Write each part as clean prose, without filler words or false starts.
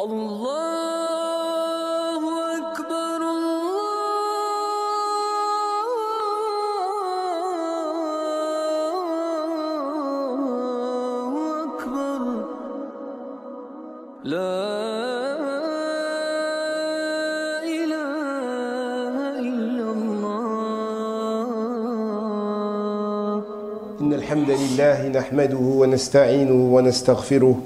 الله أكبر الله أكبر لا إله إلا الله. إن الحمد لله نحمده ونستعينه ونستغفره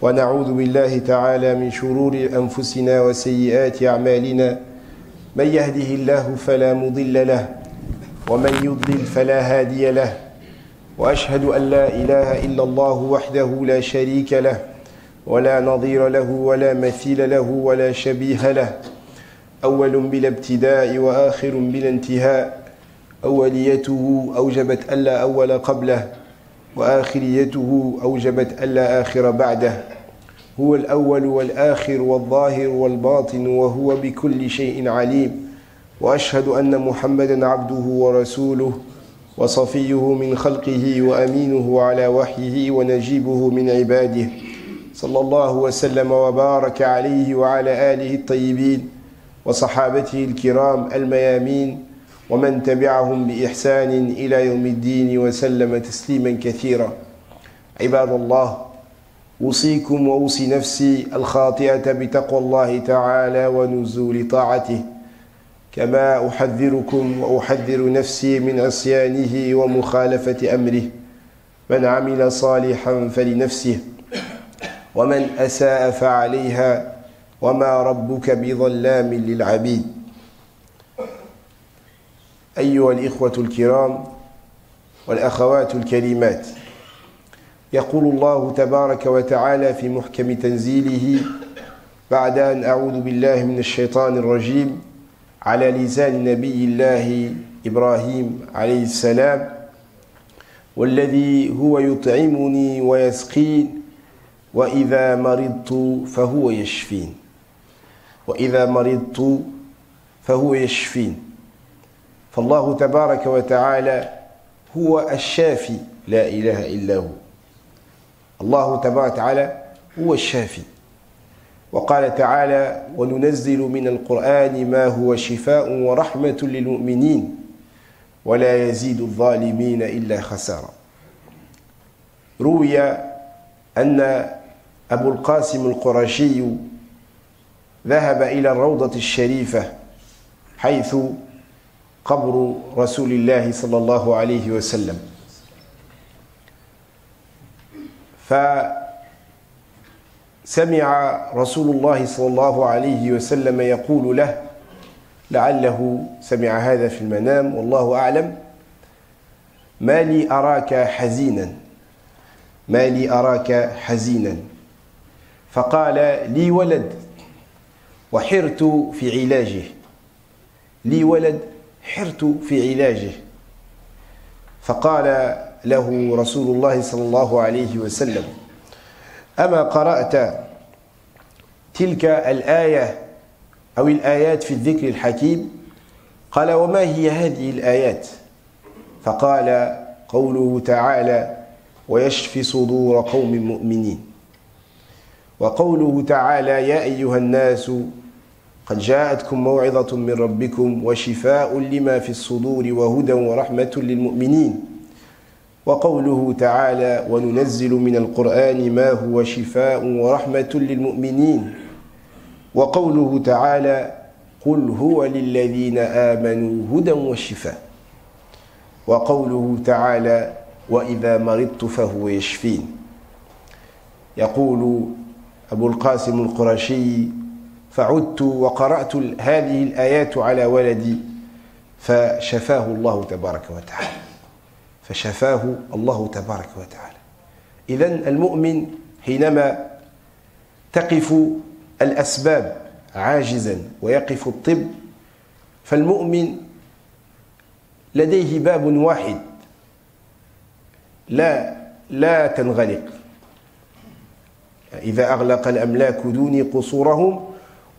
ونعوذ بالله تعالى من شرور أنفسنا وسيئات أعمالنا. من يهده الله فلا مضل له ومن يضلل فلا هادي له، وأشهد أن لا إله إلا الله وحده لا شريك له ولا نظير له ولا مثيل له ولا شبيه له، أول بلا ابتداء وآخر بلا انتهاء. أوليته أوجبت ألا أول قبله، وآخريته أوجبت ألا آخر بعده. هو الأول والآخر والظاهر والباطن، وهو بكل شيء عليم. وأشهد أن محمدًا عبده ورسوله وصفيه من خلقه وأمينه على وحيه ونجيبه من عباده، صلى الله وسلم وبارك عليه وعلى آله الطيبين وصحابته الكرام الميامين، ومن تبعهم بإحسان إلى يوم الدين وسلم تسليما كثيرا. عباد الله، أوصيكم وأوصي نفسي الخاطئة بتقوى الله تعالى ونزول طاعته، كما أحذركم وأحذر نفسي من عصيانه ومخالفة أمره. من عمل صالحا فلنفسه ومن أساء فعليها وما ربك بظلام للعبيد. أيها الإخوة الكرام والأخوات الكريمات، يقول الله تبارك وتعالى في محكم تنزيله بعد أن أعوذ بالله من الشيطان الرجيم على لسان نبي الله إبراهيم عليه السلام: والذي هو يطعمني ويسقين وإذا مرضت فهو يشفين. وإذا مرضت فهو يشفين. فالله تبارك وتعالى هو الشافي، لا إله إلا هو. الله تبارك وتعالى هو الشافي. وقال تعالى: وننزل من القرآن ما هو شفاء ورحمة للمؤمنين ولا يزيد الظالمين إلا خسارا. روي أن أبو القاسم القرشي ذهب إلى الروضة الشريفة حيث قبر رسول الله صلى الله عليه وسلم، فسمع رسول الله صلى الله عليه وسلم يقول له، لعله سمع هذا في المنام والله أعلم: ما لي أراك حزينا، ما لي أراك حزينا. فقال: لي ولد وحرت في علاجه، لي ولد حرت في علاجه. فقال له رسول الله صلى الله عليه وسلم: أما قرأت تلك الآية أو الآيات في الذكر الحكيم؟ قال: وما هي هذه الآيات؟ فقال: قوله تعالى: ويشفي صدور قوم مؤمنين، وقوله تعالى: يا أيها الناس قد جاءتكم موعظة من ربكم وشفاء لما في الصدور وهدى ورحمة للمؤمنين، وقوله تعالى: وننزل من القرآن ما هو شفاء ورحمة للمؤمنين، وقوله تعالى: قل هو للذين آمنوا هدى وشفاء، وقوله تعالى: وإذا مرضت فهو يشفين. يقول أبو القاسم القرشي: فعدت وقرأت هذه الآيات على ولدي فشفاه الله تبارك وتعالى، فشفاه الله تبارك وتعالى. إذن المؤمن حينما تقف الأسباب عاجزا ويقف الطب، فالمؤمن لديه باب واحد لا تنغلق. إذا أغلق الأملاك دوني قصورهم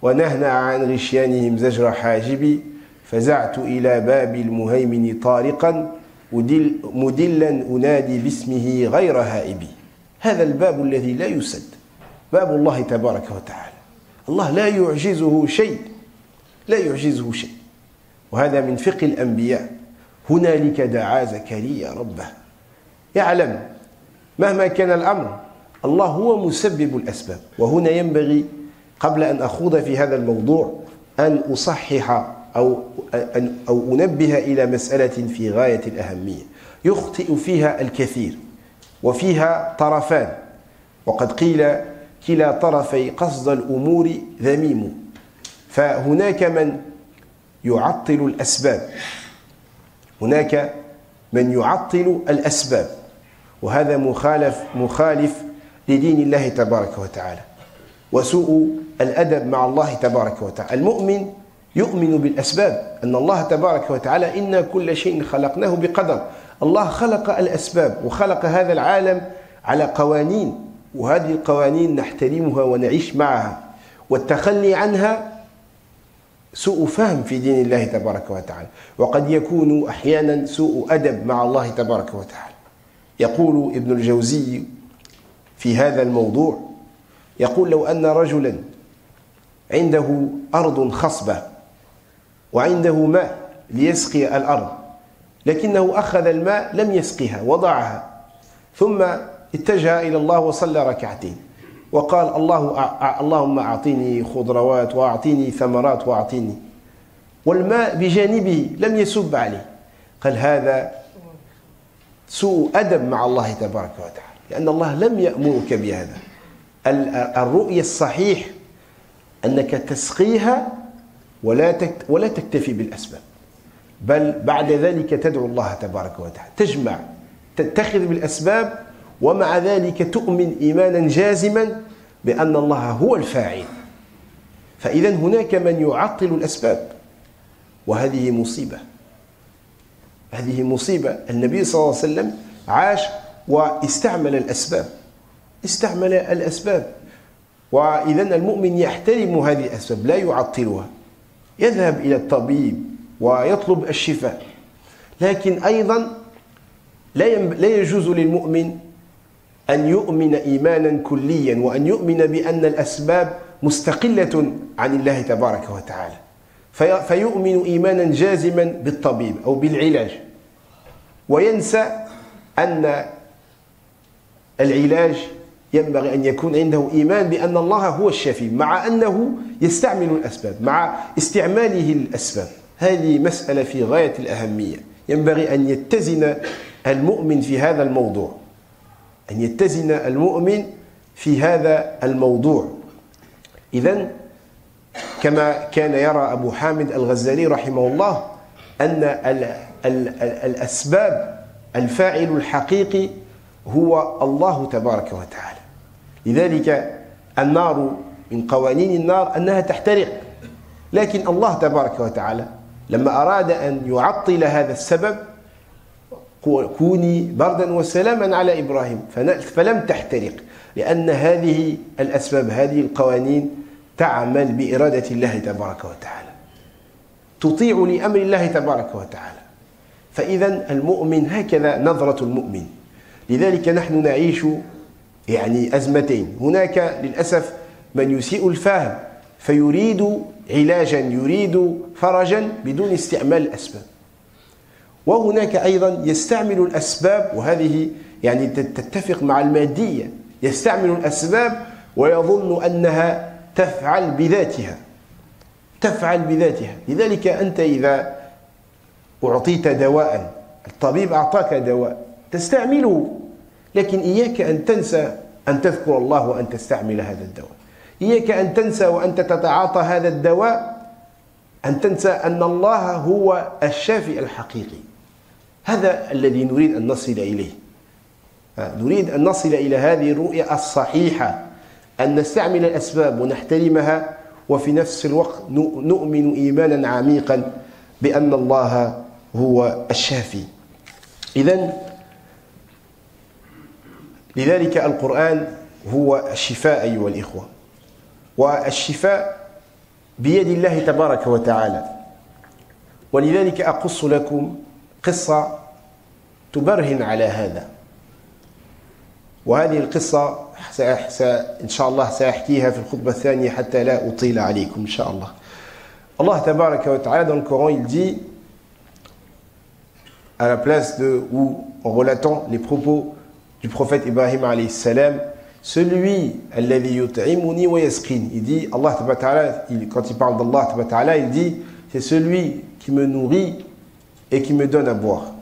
ونهنى عن غشيانهم زجر حاجبي، فزعت إلى باب المهيمن طارقا مدلا أنادي باسمه غير هائبي. هذا الباب الذي لا يسد، باب الله تبارك وتعالى. الله لا يعجزه شيء، لا يعجزه شيء. وهذا من فقه الأنبياء. هنالك دعا زكريا ربه، يعلم مهما كان الأمر الله هو مسبب الأسباب. وهنا ينبغي قبل أن أخوض في هذا الموضوع أن أصحح أو أنبه إلى مسألة في غاية الأهمية يخطئ فيها الكثير، وفيها طرفان، وقد قيل كلا طرفي قصد الأمور ذميم. فهناك من يعطل الأسباب، هناك من يعطل الأسباب، وهذا مخالف لدين الله تبارك وتعالى وسوء الأدب مع الله تبارك وتعالى. المؤمن يؤمن بالأسباب، أن الله تبارك وتعالى إن كل شيء خلقناه بقدر. الله خلق الأسباب وخلق هذا العالم على قوانين، وهذه القوانين نحترمها ونعيش معها، والتخلي عنها سوء فهم في دين الله تبارك وتعالى، وقد يكون أحيانا سوء أدب مع الله تبارك وتعالى. يقول ابن الجوزي في هذا الموضوع، يقول لو أن رجلا عنده أرض خصبة وعنده ماء ليسقي الأرض، لكنه أخذ الماء لم يسقيها وضعها، ثم اتجه إلى الله وصلى ركعتين وقال اللهم أعطيني خضروات وأعطيني ثمرات وأعطيني، والماء بجانبه لم يسب عليه، قال هذا سوء أدب مع الله تبارك وتعالى، لأن الله لم يأمرك بهذا. الرؤية الصحيح أنك تسقيها ولا تكتفي بالأسباب، بل بعد ذلك تدعو الله تبارك وتعالى، تجمع، تتخذ بالأسباب، ومع ذلك تؤمن إيمانا جازما بأن الله هو الفاعل. فإذا هناك من يعطل الأسباب، وهذه مصيبة، هذه مصيبة. النبي صلى الله عليه وسلم عاش واستعمل الأسباب، استعمل الأسباب، وإذا المؤمن يحترم هذه الأسباب لا يعطلها، يذهب إلى الطبيب ويطلب الشفاء، لكن أيضا لا يجوز للمؤمن أن يؤمن إيمانا كليا، وأن يؤمن بأن الأسباب مستقلة عن الله تبارك وتعالى، فيؤمن إيمانا جازما بالطبيب أو بالعلاج، وينسى أن العلاج ينبغي أن يكون عنده إيمان بأن الله هو الشافي، مع أنه يستعمل الأسباب، مع استعماله الأسباب. هذه مسألة في غاية الأهمية، ينبغي أن يتزن المؤمن في هذا الموضوع، أن يتزن المؤمن في هذا الموضوع. إذن كما كان يرى أبو حامد الغزالي رحمه الله أن الأسباب الفاعل الحقيقي هو الله تبارك وتعالى. لذلك النار من قوانين النار أنها تحترق، لكن الله تبارك وتعالى لما أراد أن يعطل هذا السبب كوني بردا وسلاما على إبراهيم فلم تحترق، لأن هذه الأسباب، هذه القوانين تعمل بإرادة الله تبارك وتعالى، تطيع لأمر الله تبارك وتعالى. فإذا المؤمن هكذا نظرة المؤمن. لذلك نحن نعيش أزمتين. هناك للأسف من يسيء الفهم فيريد علاجا، يريد فرجا بدون استعمال الأسباب، وهناك أيضا يستعمل الأسباب، وهذه تتفق مع المادية، يستعمل الأسباب ويظن أنها تفعل بذاتها. لذلك أنت إذا أعطيت دواء، الطبيب أعطاك دواء تستعمله، لكن إياك أن تنسى أن تذكر الله وأن تستعمل هذا الدواء. إياك أن تنسى وأنت تتعاطى هذا الدواء أن تنسى أن الله هو الشافي الحقيقي. هذا الذي نريد أن نصل إليه. نريد أن نصل إلى هذه الرؤية الصحيحة، أن نستعمل الأسباب ونحترمها، وفي نفس الوقت نؤمن إيمانا عميقا بأن الله هو الشافي. لذلك القرآن هو الشفاء أيها الإخوة، والشفاء بيد الله تبارك وتعالى. ولذلك أقص لكم قصة تبرهن على هذا. وهذه القصة إن شاء الله سأحكيها في الخطبة الثانية حتى لا أطيل عليكم إن شاء الله. Allah tabaraka wa ta'ala dans le Coran il dit à la place ou en relatant les propos du prophète Ibrahim alayhi salam, celui alladhi yut'imuni wa yasqin, il dit Allah tabaraka wa ta'ala, quand il parle d'Allah tabaraka wa ta'ala, il dit c'est celui qui me nourrit et qui me donne à boire.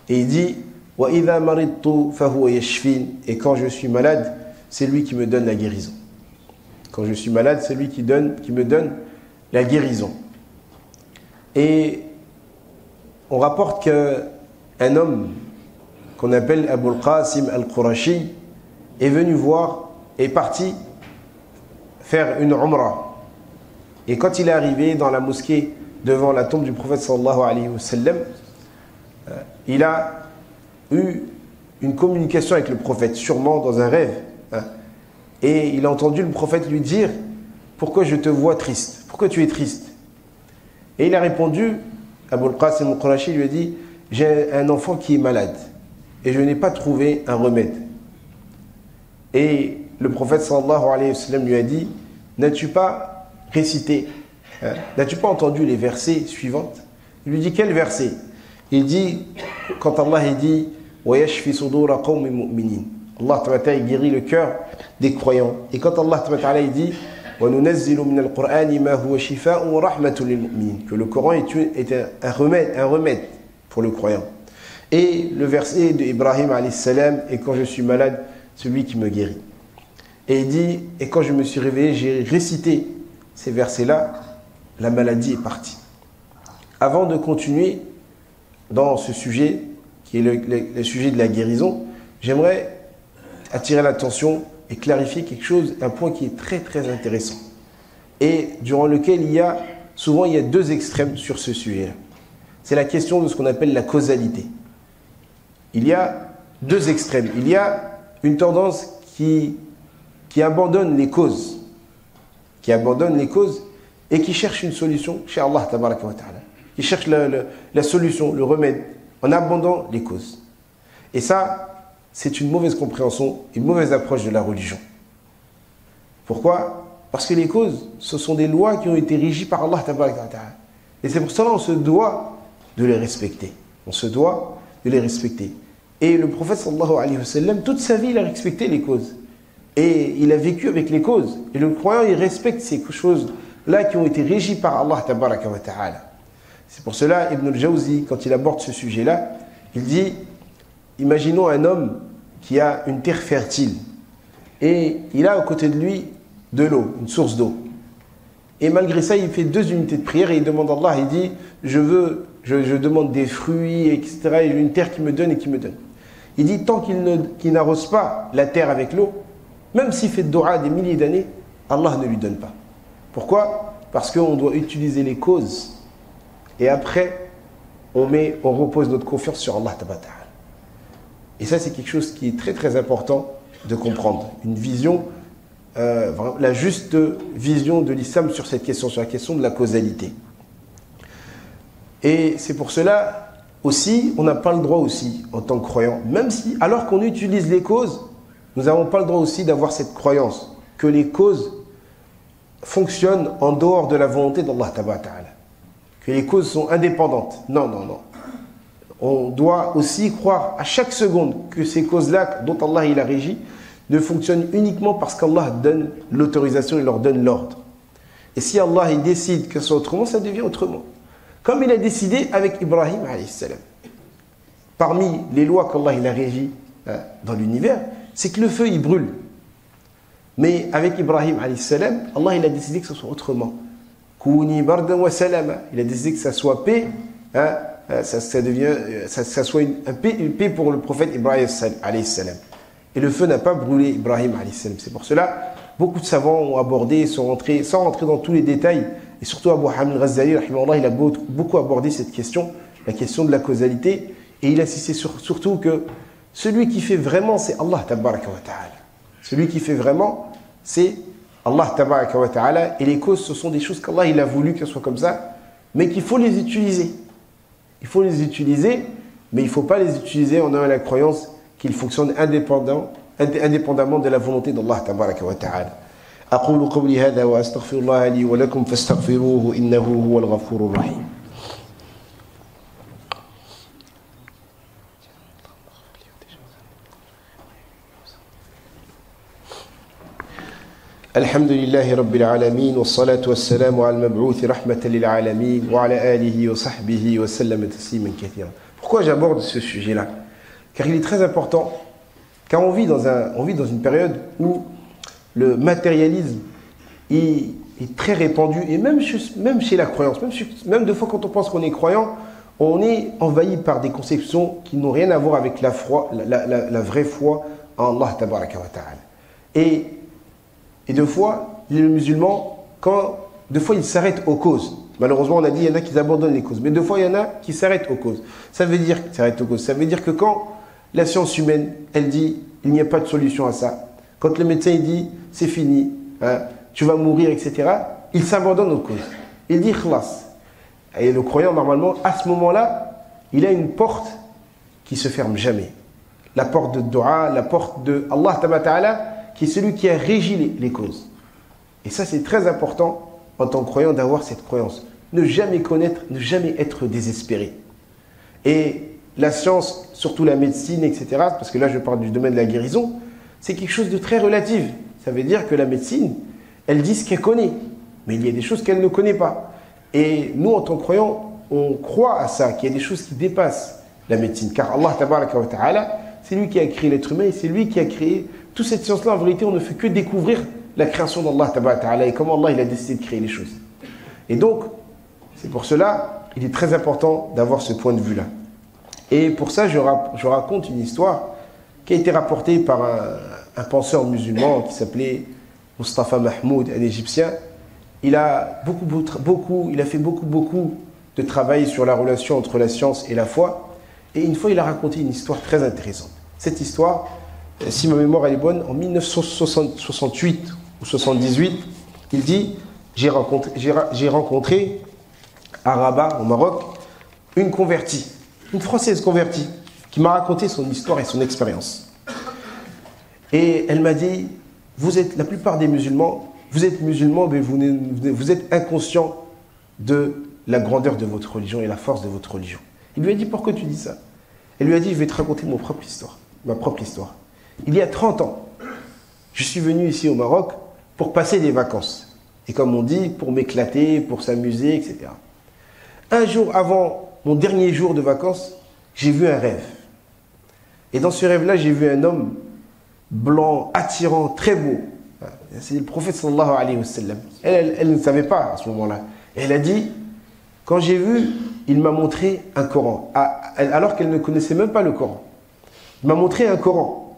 Et il dit wa idha maridtu fahuwa yashfin, et quand je suis malade, c'est lui qui me donne la guérison. Quand je suis malade, c'est lui qui me donne la guérison. Et on rapporte qu'un homme qu'on appelle Abul Qasim al-Qurashi est venu voir, est parti faire une umrah. Et quand il est arrivé dans la mosquée devant la tombe du prophète sallallahu alayhi wa sallam, il a eu une communication avec le prophète, sûrement dans un rêve. Et il a entendu le prophète lui dire « Pourquoi je te vois triste? Pourquoi tu es triste ?» Et il a répondu, Abul Qasim al-Qurashi lui a dit « J'ai un enfant qui est malade et je n'ai pas trouvé un remède. » Et le prophète sallallahu alayhi wa sallam lui a dit « N'as-tu pas récité, n'as-tu pas entendu les versets suivants ?» Il lui dit « Quel verset ?» Il dit, quand Allah dit « Wa yashfi sudura qawmi mu'minin » Allah ta'ala guérit le cœur des croyants. Et quand Allah ta'ala dit وَنُنَزِّلُ مِنَ الْقُرْآنِ مَا هُوَ شِفَاءٌ وَرَحْمَةٌ لِلْمُؤْمِنِينَ, que le Coran est un remède pour le croyant. Et le verset d'Ibrahim alayhi salam, et quand je suis malade, celui qui me guérit. Et il dit, et quand je me suis réveillé, j'ai récité ces versets-là, la maladie est partie. Avant de continuer dans ce sujet, qui est le sujet de la guérison, j'aimerais attirer l'attention et clarifier quelque chose, un point qui est très très intéressant et durant lequel il y a deux extrêmes sur ce sujet-là. C'est la question de ce qu'on appelle la causalité. Il y a deux extrêmes. Il y a une tendance qui abandonne les causes, et qui cherche une solution chez Allah tabaraka wa ta'ala, qui cherche la solution, le remède, en abandonnant les causes. Et ça, c'est une mauvaise compréhension, une mauvaise approche de la religion. Pourquoi? Parce que les causes, ce sont des lois qui ont été régies par Allah tabaraka wa ta'ala. Et c'est pour cela qu'on se doit de les respecter. On se doit de les respecter. Et le prophète sallallahu alayhi wa sallam, toute sa vie, il a respecté les causes. Et il a vécu avec les causes. Et le croyant, il respecte ces choses-là qui ont été régies par Allah tabaraka wa ta'ala. C'est pour cela, Ibn al-Jawzi, quand il aborde ce sujet-là, il dit, imaginons un homme qui a une terre fertile et il a à côté de lui de l'eau, une source d'eau. Et malgré ça, il fait 2 unités de prière et il demande à Allah, il dit, je demande des fruits, etc. Et j'ai une terre qui me donne et qui me donne. Il dit, tant qu'il n'arrose pas la terre avec l'eau, même s'il fait dua des milliers d'années, Allah ne lui donne pas. Pourquoi? Parce qu'on doit utiliser les causes. Et après, on repose notre confiance sur Allah ta'ala. Et ça, c'est quelque chose qui est très très important de comprendre. Une vision, la juste vision de l'islam sur cette question, sur la question de la causalité. Et c'est pour cela aussi, on n'a pas le droit aussi, en tant que croyant, même si, alors qu'on utilise les causes, nous n'avons pas le droit aussi d'avoir cette croyance que les causes fonctionnent en dehors de la volonté d'Allah ta'ala. Que les causes sont indépendantes. Non. On doit aussi croire à chaque seconde que ces causes-là, dont Allah il a régi, ne fonctionnent uniquement parce qu'Allah donne l'autorisation, il leur donne l'ordre. Et si Allah il décide que ce soit autrement, ça devient autrement. Comme il a décidé avec Ibrahim alayhi salam. Parmi les lois qu'Allah il a régies dans l'univers, c'est que le feu il brûle. Mais avec Ibrahim alayhi salam, Allah il a décidé que ce soit autrement. Kouni bardan wa salama. Il a décidé que ça soit paix, ça soit une paix pour le prophète Ibrahim alayhi salam. Et le feu n'a pas brûlé Ibrahim alayhi salam. C'est pour cela, beaucoup de savants ont abordé, sans rentrer dans tous les détails, et surtout Abu Hamid al-Ghazali, il a beaucoup abordé cette question, la question de la causalité, et il a insisté surtout que celui qui fait vraiment, c'est Allah tabaraka wa ta'ala. Celui qui fait vraiment, c'est Allah tabaraka wa ta'ala, et les causes, ce sont des choses qu'Allah il a voulu qu'elles soient comme ça, mais qu'il faut les utiliser. Il faut les utiliser, mais il ne faut pas les utiliser en ayant la croyance qu'ils fonctionnent indépendamment indépendamment de la volonté d'Allah tabaraka wa ta'ala. أقول قولي هذا وأستغفر الله لي ولكم فاستغفروه إنه هو الغفور الرحيم. الحمد لله رب العالمين والصلاة والسلام على المبعوث رحمة للعالمين وعلى آله وصحبه وسلم تسليما كثيرا. Pourquoi j'aborde ce sujet-là? Car il est très important, car on vit dans une période où le matérialisme est très répandu, et même chez la croyance, même des fois quand on pense qu'on est croyant, on est envahi par des conceptions qui n'ont rien à voir avec la vraie foi en Allah tabaraka wa ta'ala. Et deux fois, les musulmans, deux fois ils s'arrêtent aux causes. Malheureusement, on a dit qu'il y en a qui abandonnent les causes. Mais deux fois, il y en a qui s'arrêtent aux causes. Ça veut dire que quand la science humaine, elle dit il n'y a pas de solution à ça, quand le médecin il dit c'est fini, hein, tu vas mourir, etc., il s'abandonne aux causes. Il dit khlas. Et le croyant, normalement, à ce moment-là, il a une porte qui ne se ferme jamais. La porte de dua, la porte de Allah Ta'ala, qui est celui qui a régi les causes. Et ça, c'est très important en tant que croyant d'avoir cette croyance. Ne jamais connaître, ne jamais être désespéré. Et la science, surtout la médecine, etc., parce que là, je parle du domaine de la guérison, c'est quelque chose de très relatif. Ça veut dire que la médecine, elle dit ce qu'elle connaît, mais il y a des choses qu'elle ne connaît pas. Et nous, en tant que croyants, on croit à ça, qu'il y a des choses qui dépassent la médecine. Car Allah, tabaraka wa ta'ala, c'est lui qui a créé l'être humain et c'est lui qui a créé toute cette science-là. En vérité, on ne fait que découvrir la création d'Allah tabaraka wa ta'ala et comment Allah il a décidé de créer les choses. Et donc, c'est pour cela, il est très important d'avoir ce point de vue-là. Et pour ça, je raconte une histoire qui a été rapportée par un penseur musulman qui s'appelait Mustafa Mahmoud, un Égyptien. Il a fait beaucoup de travail sur la relation entre la science et la foi. Et une fois, il a raconté une histoire très intéressante. Cette histoire, si ma mémoire est bonne, en 1968 ou 78, il dit j'ai rencontré à Rabat, au Maroc, une convertie, une Française convertie, qui m'a raconté son histoire et son expérience. Et elle m'a dit, la plupart des musulmans, vous êtes musulmans, mais vous êtes inconscients de la grandeur de votre religion et la force de votre religion. Il lui a dit, pourquoi tu dis ça? Elle lui a dit, je vais te raconter ma propre histoire. Il y a 30 ans, je suis venu ici au Maroc pour passer des vacances. Et comme on dit, pour m'éclater, pour s'amuser, etc. Un jour avant mon dernier jour de vacances, j'ai vu un rêve. Et dans ce rêve-là, j'ai vu un homme blanc, attirant, très beau. C'est le prophète sallallahu alayhi wa sallam. Elle ne savait pas à ce moment-là. Et elle a dit, quand j'ai vu, il m'a montré un Coran. Alors qu'elle ne connaissait même pas le Coran. Il m'a montré un Coran.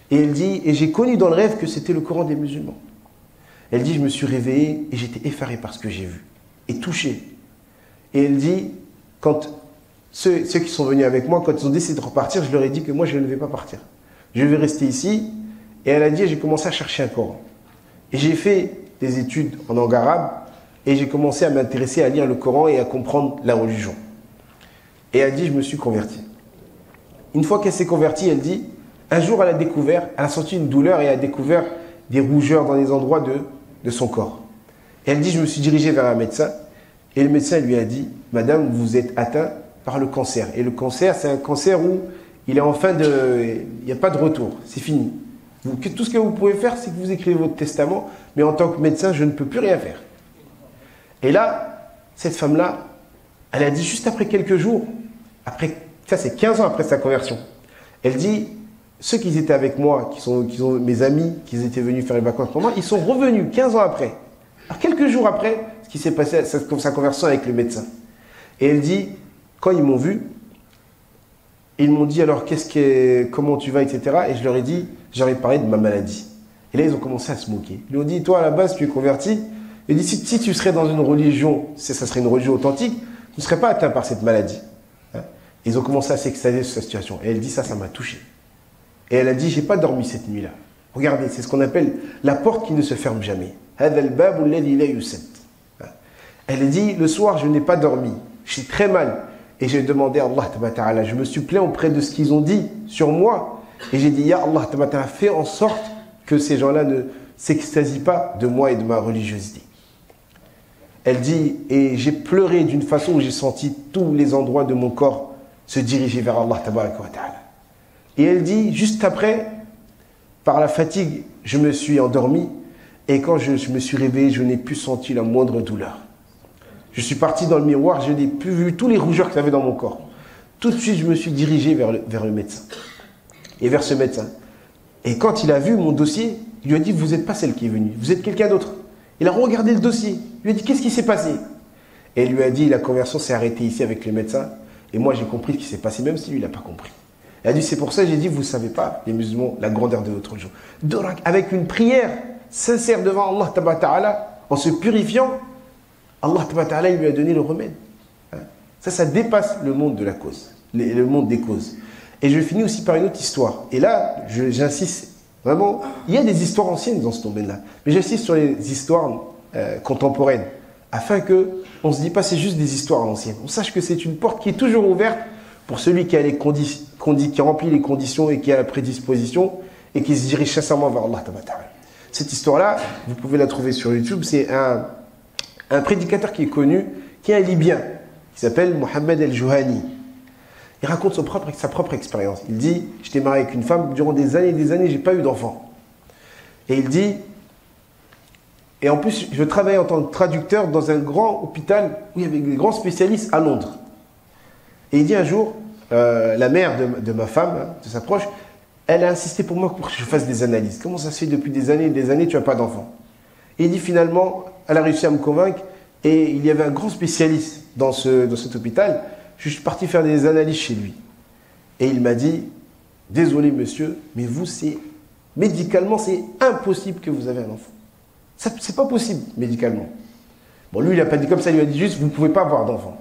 Et elle dit, et j'ai connu dans le rêve que c'était le Coran des musulmans. Elle dit, je me suis réveillé et j'étais effaré par ce que j'ai vu. Et touché. Et elle dit, quand ceux qui sont venus avec moi, quand ils ont décidé de repartir, je leur ai dit que moi, je ne vais pas partir. Je vais rester ici. Et elle a dit, j'ai commencé à chercher un Coran. Et j'ai fait des études en langue arabe. Et j'ai commencé à m'intéresser à lire le Coran et à comprendre la religion. Et elle dit, je me suis converti. Une fois qu'elle s'est convertie, elle dit, un jour elle a senti une douleur et elle a découvert des rougeurs dans les endroits de son corps. Et elle dit, je me suis dirigé vers un médecin. Et le médecin lui a dit, madame, vous êtes atteinte par le cancer. Et le cancer, c'est un cancer où il n'y a pas de retour. C'est fini. Tout ce que vous pouvez faire, c'est que vous écrivez votre testament. Mais en tant que médecin, je ne peux plus rien faire. Et là, cette femme-là, elle a dit juste après quelques jours, ça c'est 15 ans après sa conversion, elle dit, ceux qui étaient avec moi, qui sont mes amis, qui étaient venus faire les vacances pour moi, ils sont revenus 15 ans après. Alors, quelques jours après, ce qui s'est passé, sa conversion avec le médecin. Et elle dit, quand ils m'ont vu, ils m'ont dit alors comment tu vas, etc. Et je leur ai parlé de ma maladie. Et là, ils ont commencé à se moquer. Ils lui ont dit, toi à la base, tu es converti. Il dit, si tu serais dans une religion, ça serait une religion authentique, tu ne serais pas atteint par cette maladie. Hein? Ils ont commencé à s'extaser sur sa situation. Et elle dit, ça m'a touché. Et elle a dit, j'ai pas dormi cette nuit-là. Regardez, c'est ce qu'on appelle la porte qui ne se ferme jamais. Elle dit, le soir, je n'ai pas dormi. J'ai très mal. Et j'ai demandé à Allah, je me suis plaint auprès de ce qu'ils ont dit sur moi. Et j'ai dit, Ya Allah, t'as fait en sorte que ces gens-là ne s'extasient pas de moi et de ma religiosité. Elle dit, et j'ai pleuré d'une façon où j'ai senti tous les endroits de mon corps se diriger vers Allah tabaraka wa ta'ala. Et elle dit, juste après, par la fatigue, je me suis endormi et quand je me suis réveillé, je n'ai plus senti la moindre douleur. Je suis parti dans le miroir, je n'ai plus vu tous les rougeurs qu'il y avait dans mon corps. Tout de suite, je me suis dirigé vers le médecin et vers ce médecin. Et quand il a vu mon dossier, il lui a dit, vous n'êtes pas celle qui est venue, vous êtes quelqu'un d'autre. Il a regardé le dossier, il lui a dit, qu'est-ce qui s'est passé? Et il lui a dit, la conversion s'est arrêtée ici avec le médecin. Et moi, j'ai compris ce qui s'est passé, même si lui, il n'a pas compris. Il a dit, c'est pour ça que j'ai dit, vous ne savez pas, les musulmans, la grandeur de notre religion. Avec une prière sincère devant Allah ta'ala, en se purifiant, Allah ta'ala, il lui a donné le remède. Ça dépasse le monde de la cause, le monde des causes. Et je finis aussi par une autre histoire. Et là, j'insiste vraiment, il y a des histoires anciennes dans ce domaine-là, mais j'insiste sur les histoires contemporaines, afin qu'on ne se dit pas c'est juste des histoires anciennes. On sache que c'est une porte qui est toujours ouverte pour celui qui a qui remplit les conditions et qui a la prédisposition et qui se dirige sincèrement vers Allah ta'ala. Cette histoire-là, vous pouvez la trouver sur YouTube, c'est un prédicateur qui est connu, qui est un Libyen, qui s'appelle Mohamed El-Jouhani. Il raconte sa propre expérience. Il dit, j'étais marié avec une femme, durant des années, je n'ai pas eu d'enfant. Et il dit, et en plus, je travaillais en tant que traducteur dans un grand hôpital où il y avait des grands spécialistes à Londres. Et il dit un jour, la mère de ma femme, de sa proche, elle a insisté pour moi pour que je fasse des analyses. Comment ça se fait depuis des années, tu n'as pas d'enfant? Et il dit finalement, elle a réussi à me convaincre, et il y avait un grand spécialiste dans cet hôpital. Je suis parti faire des analyses chez lui. Et il m'a dit, désolé monsieur, mais vous, médicalement, c'est impossible que vous avez un enfant. C'est pas possible, médicalement. Bon, lui, il n'a pas dit comme ça, il lui a dit juste, vous ne pouvez pas avoir d'enfant.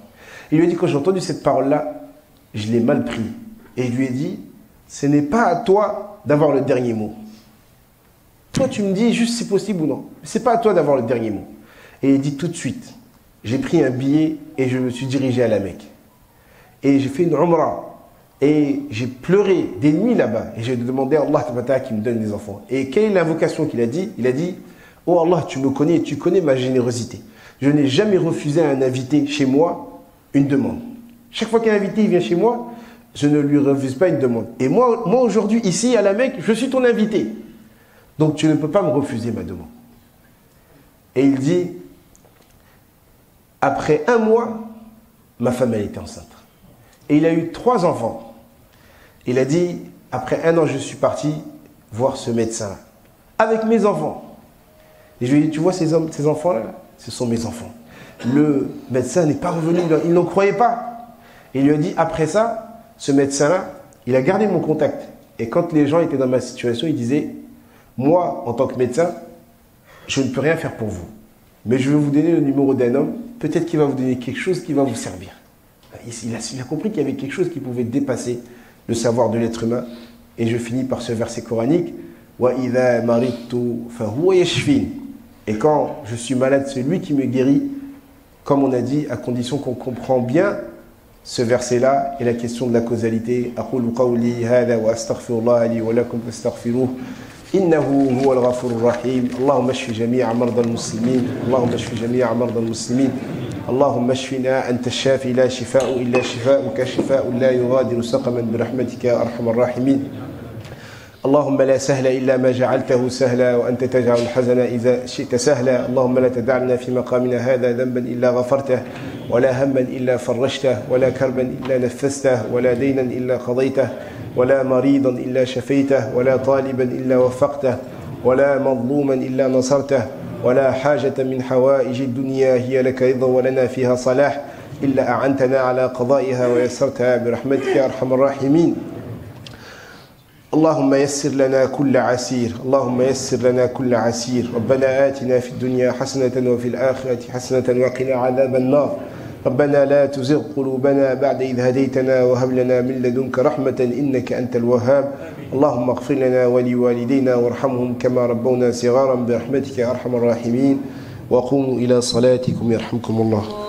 Il lui a dit, quand j'ai entendu cette parole-là, je l'ai mal pris. Et je lui ai dit, ce n'est pas à toi d'avoir le dernier mot. Toi, tu me dis juste c'est possible ou non. Ce n'est pas à toi d'avoir le dernier mot. Et il dit tout de suite, j'ai pris un billet et je me suis dirigé à la Mecque. Et j'ai fait une umrah. Et j'ai pleuré des nuits là-bas. Et j'ai demandé à Allah qui me donne des enfants. Et quelle est l'invocation qu'il a dit? Il a dit, oh Allah, tu me connais, tu connais ma générosité. Je n'ai jamais refusé à un invité chez moi une demande. Chaque fois qu'un invité il vient chez moi, je ne lui refuse pas une demande. Et moi aujourd'hui, ici, à la Mecque, je suis ton invité. Donc tu ne peux pas me refuser ma demande. Et il dit, après 1 mois, ma femme, elle était enceinte. Et il a eu 3 enfants. Il a dit, après 1 an, je suis parti voir ce médecin-là, avec mes enfants. Et je lui ai dit, tu vois ces enfants-là, ce sont mes enfants. Le médecin n'est pas revenu, il n'en croyait pas. Et il lui a dit, après ça, ce médecin-là, il a gardé mon contact. Et quand les gens étaient dans ma situation, il disait, moi, en tant que médecin, je ne peux rien faire pour vous. Mais je vais vous donner le numéro d'un homme, peut-être qu'il va vous donner quelque chose qui va vous servir. Il a compris qu'il y avait quelque chose qui pouvait dépasser le savoir de l'être humain. Et je finis par ce verset coranique, وَإِذَا مَرِضْتُ فَهُوَ يَشْفِينِ. Et quand je suis malade, c'est lui qui me guérit, comme on a dit, à condition qu'on comprend bien ce verset-là et la question de la causalité. أقول قولي هذا وأستغفر الله لي ولكم فاستغفروه إنه هو الغفور الرحيم. اللهم اشف جميع مرضى المسلمين. اللهم اشف جميع مرضى المسلمين. اللهم اشفنا أنت الشافي لا شفاء إلا شفاؤك شفاء لا يغادر سقما برحمتك يا أرحم الراحمين. اللهم لا سهل إلا ما جعلته سهلا وأنت تجعل الحزن إذا شئت سهلا. اللهم لا تدع لنا في مقامنا هذا ذنبا إلا غفرته ولا هما إلا فرجته ولا كربا إلا نفسته ولا دينا إلا قضيته ولا مريضا إلا شفيته ولا طالبا إلا وفقته ولا مظلوما إلا نصرته ولا حاجة من حوائج الدنيا هي لك رضا ولنا فيها صلاح إلا أعنتنا على قضائها ويسرتها برحمتك يا أرحم الراحمين. اللهم يسر لنا كل عسير. اللهم يسر لنا كل عسير. ربنا آتنا في الدنيا حسنة وفي الآخرة حسنة وقنا عذاب النار. ربنا لا تزغ قلوبنا بعد إذ هديتنا وهب لنا من لدنك رحمة إنك أنت الوهاب. اللهم اغفر لنا ولوالدينا وارحمهم كما ربونا صغارا برحمتك يا أرحم الراحمين. وقوموا إلى صلاتكم يرحمكم الله.